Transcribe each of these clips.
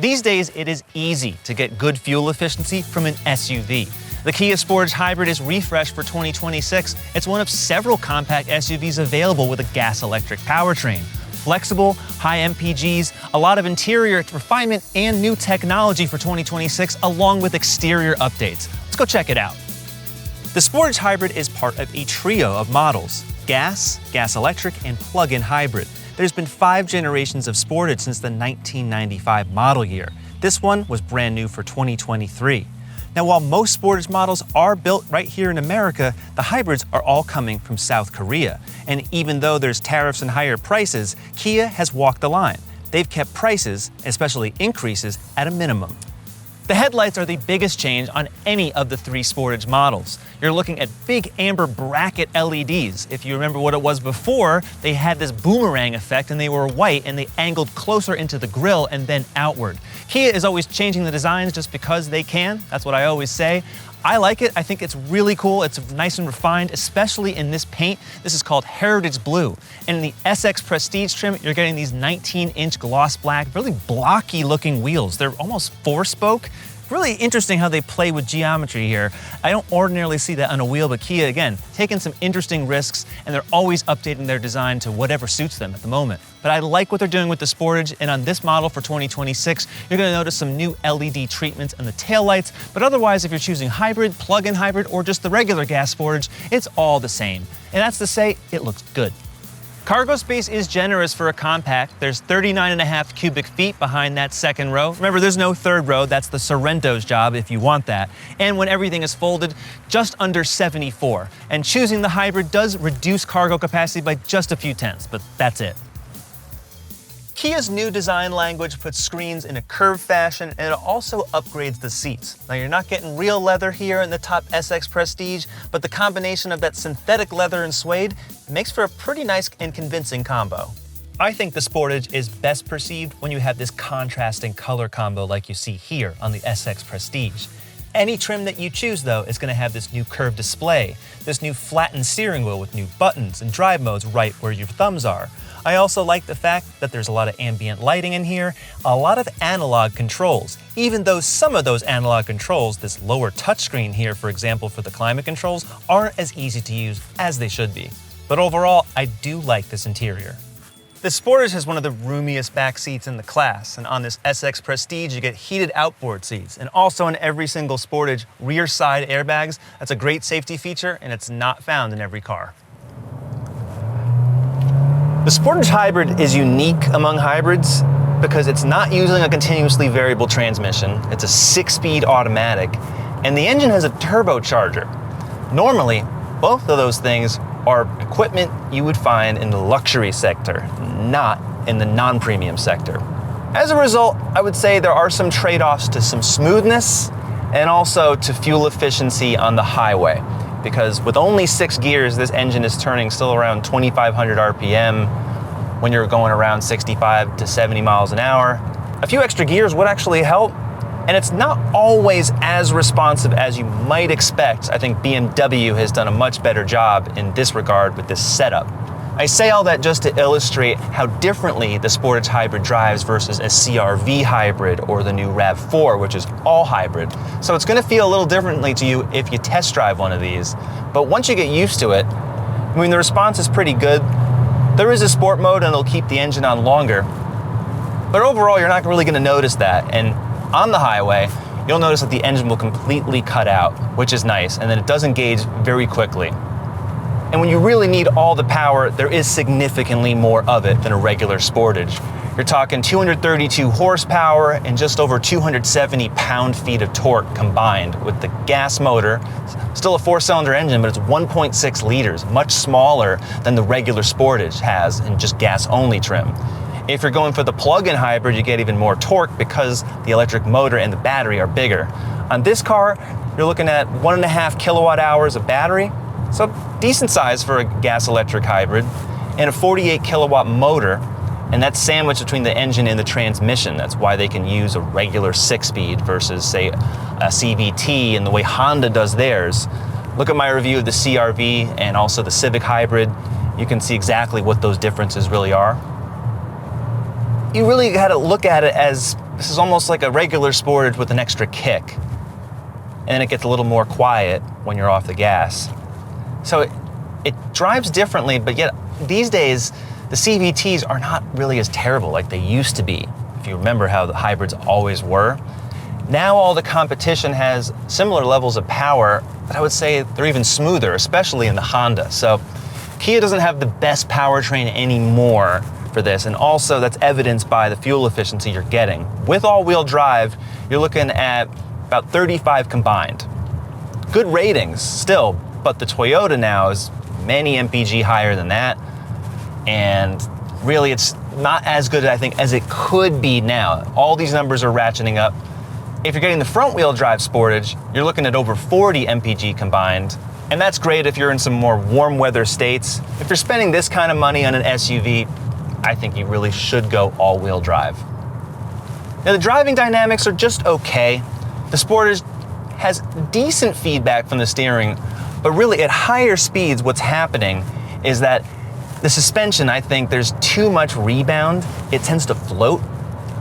These days, it is easy to get good fuel efficiency from an SUV. The Kia Sportage Hybrid is refreshed for 2026. It's one of several compact SUVs available with a gas-electric powertrain. Flexible, high MPGs, a lot of interior refinement, and new technology for 2026, along with exterior updates. Let's go check it out. The Sportage Hybrid is part of a trio of models: gas, gas-electric, and plug-in hybrid. There's been 5 generations of Sportage since the 1995 model year. This one was brand new for 2023. Now, while most Sportage models are built right here in America, the hybrids are all coming from South Korea. And even though there's tariffs and higher prices, Kia has walked the line. They've kept prices, especially increases, at a minimum. The headlights are the biggest change on any of the 3 Sportage models. You're looking at big amber bracket LEDs. If you remember what it was before, they had this boomerang effect and they were white and they angled closer into the grille and then outward. Kia is always changing the designs just because they can. That's what I always say. I like it. I think it's really cool. It's nice and refined, especially in this paint. This is called Heritage Blue. And in the SX Prestige trim, you're getting these 19-inch gloss black, really blocky looking wheels. They're almost 4-spoke. Really interesting how they play with geometry here. I don't ordinarily see that on a wheel, but Kia, again, taking some interesting risks, and they're always updating their design to whatever suits them at the moment. But I like what they're doing with the Sportage, and on this model for 2026, you're gonna notice some new LED treatments on the taillights, but otherwise, if you're choosing hybrid, plug-in hybrid, or just the regular gas Sportage, it's all the same. And that's to say, it looks good. Cargo space is generous for a compact. There's 39.5 cubic feet behind that second row. Remember, there's no third row. That's the Sorrento's job if you want that. And when everything is folded, just under 74. And choosing the hybrid does reduce cargo capacity by just a few tenths, but that's it. Kia's new design language puts screens in a curved fashion, and it also upgrades the seats. Now, you're not getting real leather here in the top SX Prestige, but the combination of that synthetic leather and suede makes for a pretty nice and convincing combo. I think the Sportage is best perceived when you have this contrasting color combo like you see here on the SX Prestige. Any trim that you choose, though, is going to have this new curved display, this new flattened steering wheel with new buttons and drive modes right where your thumbs are. I also like the fact that there's a lot of ambient lighting in here, a lot of analog controls, even though some of those analog controls, this lower touchscreen here, for example, for the climate controls, aren't as easy to use as they should be. But overall, I do like this interior. The Sportage has one of the roomiest back seats in the class, and on this SX Prestige, you get heated outboard seats. And also in every single Sportage, rear side airbags. That's a great safety feature, and it's not found in every car. The Sportage Hybrid is unique among hybrids because it's not using a continuously variable transmission. It's a 6-speed automatic, and the engine has a turbocharger. Normally, both of those things are equipment you would find in the luxury sector, not in the non-premium sector. As a result, I would say there are some trade-offs to some smoothness and also to fuel efficiency on the highway. Because with only 6 gears, this engine is turning still around 2,500 RPM when you're going around 65 to 70 miles an hour. A few extra gears would actually help, and it's not always as responsive as you might expect. I think BMW has done a much better job in this regard with this setup. I say all that just to illustrate how differently the Sportage Hybrid drives versus a CR-V hybrid or the new RAV4, which is all hybrid. So it's gonna feel a little differently to you if you test drive one of these. But once you get used to it, I mean, the response is pretty good. There is a sport mode and it'll keep the engine on longer. But overall, you're not really gonna notice that. And on the highway, you'll notice that the engine will completely cut out, which is nice, and then it does engage very quickly. And when you really need all the power, there is significantly more of it than a regular Sportage. You're talking 232 horsepower and just over 270 pound-feet of torque combined with the gas motor. Still a 4-cylinder engine, but it's 1.6 liters, much smaller than the regular Sportage has in just gas-only trim. If you're going for the plug-in hybrid, you get even more torque because the electric motor and the battery are bigger. On this car, you're looking at 1.5 kilowatt hours of battery, so decent size for a gas-electric hybrid, and a 48 kilowatt motor, and that's sandwiched between the engine and the transmission. That's why they can use a regular 6-speed versus, say, a CVT and the way Honda does theirs. Look at my review of the CR-V and also the Civic Hybrid. You can see exactly what those differences really are. You really got to look at it as This is almost like a regular Sportage with an extra kick. And it gets a little more quiet when you're off the gas. So it drives differently, but yet these days, the CVTs are not really as terrible like they used to be, if you remember how the hybrids always were. Now all the competition has similar levels of power, but I would say they're even smoother, especially in the Honda. So Kia doesn't have the best powertrain anymore for this, and also that's evidenced by the fuel efficiency you're getting. With all-wheel drive, you're looking at about 35 combined. Good ratings still, but the Toyota now is many mpg higher than that, and really it's not as good, I think, as it could be now. All these numbers are ratcheting up. If you're getting the front-wheel drive Sportage, you're looking at over 40 mpg combined, and that's great if you're in some more warm weather states. If you're spending this kind of money on an SUV, I think you really should go all-wheel drive. Now the driving dynamics are just okay. The Sportage has decent feedback from the steering, but really at higher speeds what's happening is that the suspension, I think there's too much rebound. It tends to float,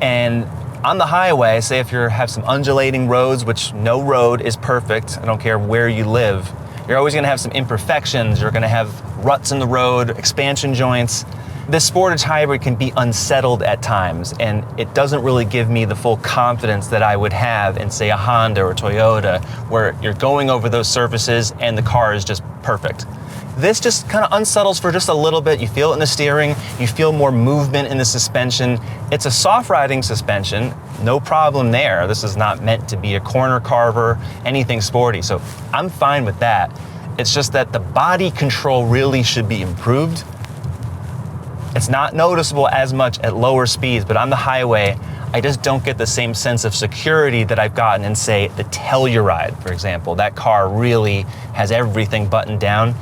and on the highway, say if you have some undulating roads, which no road is perfect, I don't care where you live, you're always gonna have some imperfections, you're gonna have ruts in the road, expansion joints. This Sportage Hybrid can be unsettled at times, and it doesn't really give me the full confidence that I would have in, say, a Honda or Toyota, where you're going over those surfaces and the car is just perfect. This just kind of unsettles for just a little bit. You feel it in the steering, you feel more movement in the suspension. It's a soft riding suspension, no problem there. This is not meant to be a corner carver, anything sporty, so I'm fine with that. It's just that the body control really should be improved. It's not noticeable as much at lower speeds, but on the highway, I just don't get the same sense of security that I've gotten in, say, the Telluride, for example. That car really has everything buttoned down.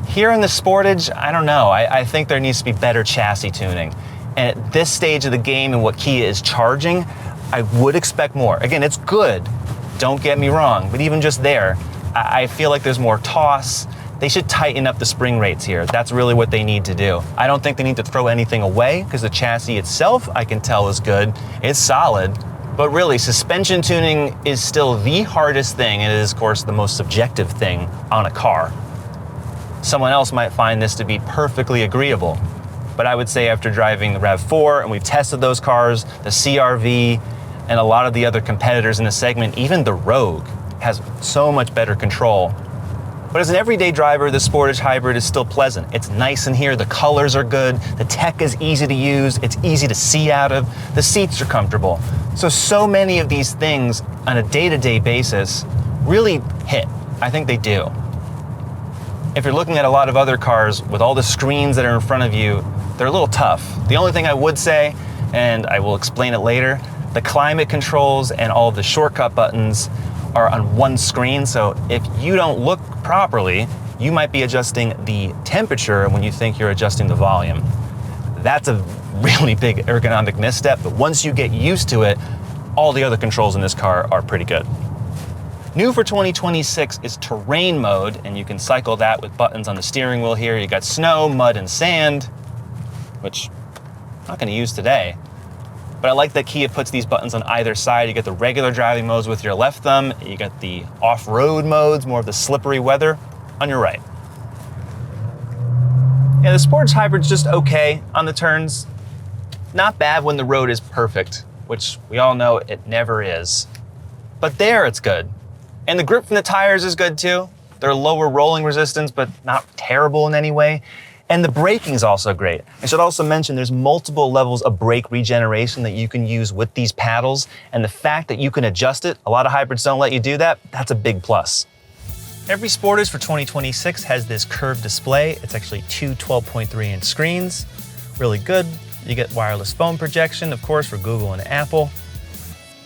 Here in the Sportage, I don't know. I think there needs to be better chassis tuning. And at this stage of the game and what Kia is charging, I would expect more. Again, it's good, don't get me wrong, but even just there, I feel like there's more toss. They should tighten up the spring rates here. That's really what they need to do. I don't think they need to throw anything away, because the chassis itself, I can tell, is good. It's solid, but really suspension tuning is still the hardest thing, and it is, of course, the most subjective thing on a car. Someone else might find this to be perfectly agreeable, but I would say after driving the RAV4, and we've tested those cars, the CR-V, and a lot of the other competitors in the segment, even the Rogue has so much better control. But as an everyday driver, the Sportage Hybrid is still pleasant. It's nice in here, the colors are good, the tech is easy to use, it's easy to see out of, the seats are comfortable. So many of these things on a day-to-day basis really hit. I think they do. If you're looking at a lot of other cars with all the screens that are in front of you, they're a little tough. The only thing I would say, and I will explain it later, the climate controls and all of the shortcut buttons are on one screen, so if you don't look properly, you might be adjusting the temperature when you think you're adjusting the volume. That's a really big ergonomic misstep, but once you get used to it, all the other controls in this car are pretty good. New for 2026 is terrain mode, and you can cycle that with buttons on the steering wheel here. You got snow, mud, and sand, which I'm not gonna use today. But I like that Kia puts these buttons on either side. You get the regular driving modes with your left thumb. You got the off-road modes, more of the slippery weather, on your right. Yeah, the Sportage Hybrid's just okay on the turns. Not bad when the road is perfect, which we all know it never is. But there it's good. And the grip from the tires is good too. They're lower rolling resistance, but not terrible in any way. And the braking is also great. I should also mention there's multiple levels of brake regeneration that you can use with these paddles. And the fact that you can adjust it, a lot of hybrids don't let you do that, that's a big plus. Every Sportage for 2026 has this curved display. It's actually two 12.3-inch screens. Really good. You get wireless phone projection, of course, for Google and Apple.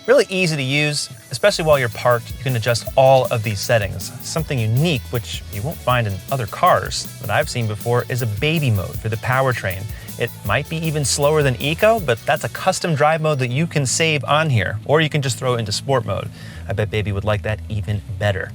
Really easy to use, especially while you're parked. You can adjust all of these settings. Something unique, which you won't find in other cars that I've seen before, is a baby mode for the powertrain. It might be even slower than Eco, but that's a custom drive mode that you can save on here, or you can just throw it into sport mode. I bet baby would like that even better.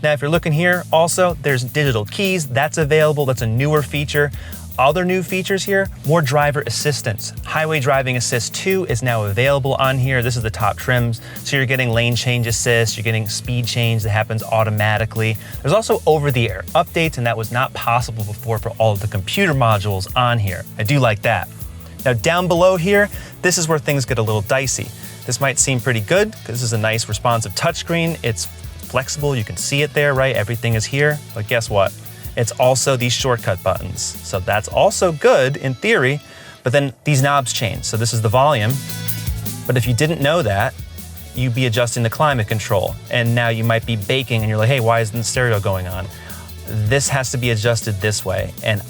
Now, if you're looking here, also, there's digital keys. That's available. That's a newer feature. other new features here, more driver assistance. Highway Driving Assist 2 is now available on here. This is the top trims. So you're getting lane change assist, you're getting speed change that happens automatically. There's also over-the-air updates, and that was not possible before for all of the computer modules on here. I do like that. Now down below here, this is where things get a little dicey. This might seem pretty good because this is a nice responsive touchscreen. It's flexible, you can see it there, right? Everything is here, but guess what? It's also these shortcut buttons. So that's also good in theory, but then these knobs change. So this is the volume, but if you didn't know that, you'd be adjusting the climate control, and now you might be baking and you're like, hey, why isn't the stereo going on? This has to be adjusted this way, and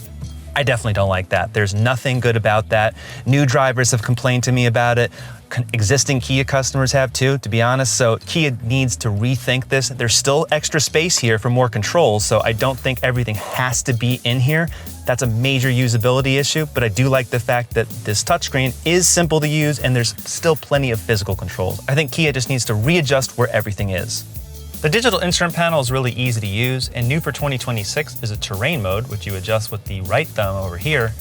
I definitely don't like that. There's nothing good about that. New drivers have complained to me about it. Existing Kia customers have too, to be honest. So Kia needs to rethink this. There's still extra space here for more controls, so I don't think everything has to be in here. That's a major usability issue, but I do like the fact that this touchscreen is simple to use and there's still plenty of physical controls. I think Kia just needs to readjust where everything is. The digital instrument panel is really easy to use, and new for 2026 is a terrain mode, which you adjust with the right thumb over here.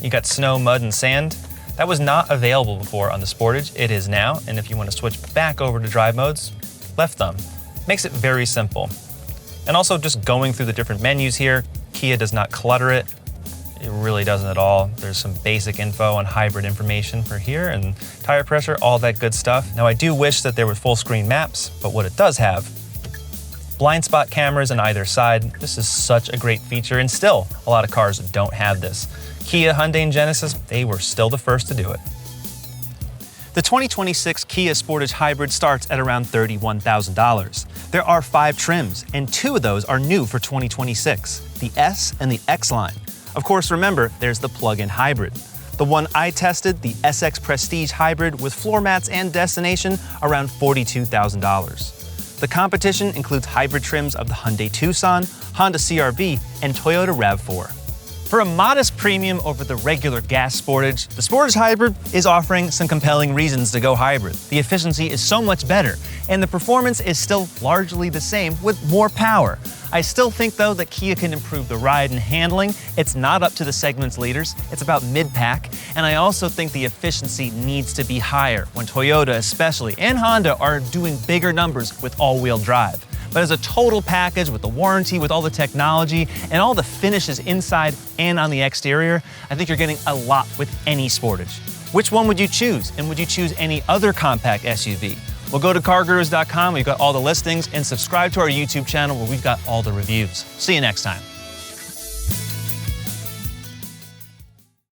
You got snow, mud, and sand. That was not available before on the Sportage. It is now, and if you want to switch back over to drive modes, left thumb. Makes it very simple. And also just going through the different menus here, Kia does not clutter it. It really doesn't at all. There's some basic info on hybrid information for here and tire pressure, all that good stuff. Now I do wish that there were full screen maps, but what it does have, blind spot cameras on either side. This is such a great feature, and still a lot of cars don't have this. Kia, Hyundai, and Genesis, they were still the first to do it. The 2026 Kia Sportage Hybrid starts at around $31,000. There are 5 trims, and 2 of those are new for 2026, the S and the X line. Of course, remember, there's the plug-in hybrid. The one I tested, the SX Prestige Hybrid with floor mats and destination, around $42,000. The competition includes hybrid trims of the Hyundai Tucson, Honda CR-V, and Toyota RAV4. For a modest premium over the regular gas Sportage, the Sportage Hybrid is offering some compelling reasons to go hybrid. The efficiency is so much better, and the performance is still largely the same with more power. I still think, though, that Kia can improve the ride and handling. It's not up to the segment's leaders. It's about mid-pack, and I also think the efficiency needs to be higher when Toyota especially and Honda are doing bigger numbers with all-wheel drive. But as a total package with the warranty, with all the technology, and all the finishes inside and on the exterior, I think you're getting a lot with any Sportage. Which one would you choose? And would you choose any other compact SUV? Well, go to CarGurus.com, we've got all the listings, and subscribe to our YouTube channel where we've got all the reviews. See you next time.